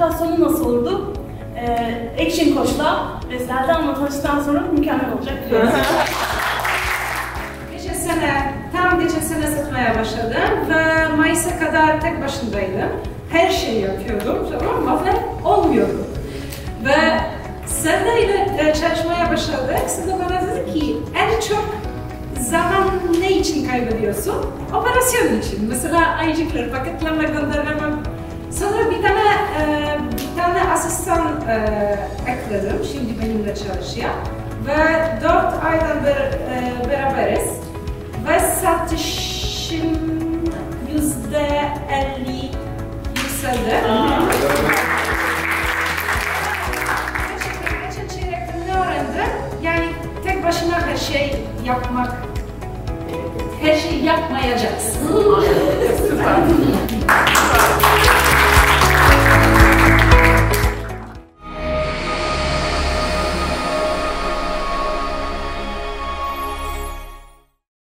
meditasyonu nasıl olurdu? Action Coach'la ve Selda tanıştıktan sonra mükemmel olacak. Geçen sene satmaya başladım ve Mayıs'a kadar tek başındaydım. Her şeyi yapıyordum, tamam mı? Ve olmuyordu. Ve Selda ile çalışmaya başladık. Selda bana dedi ki, en çok zaman ne için kaybediyorsun? Operasyon için. Mesela ayıcıkları paketleme, göndermem. Sonra bir tane asistan ekledim. Şimdi benimle çalışıyor. Ve 4 aydan beraberiz. Ve satışım %50 yükseldi. Geçen çeyrekte ne öğrendim? Yani tek başına her şey yapmayacaksın.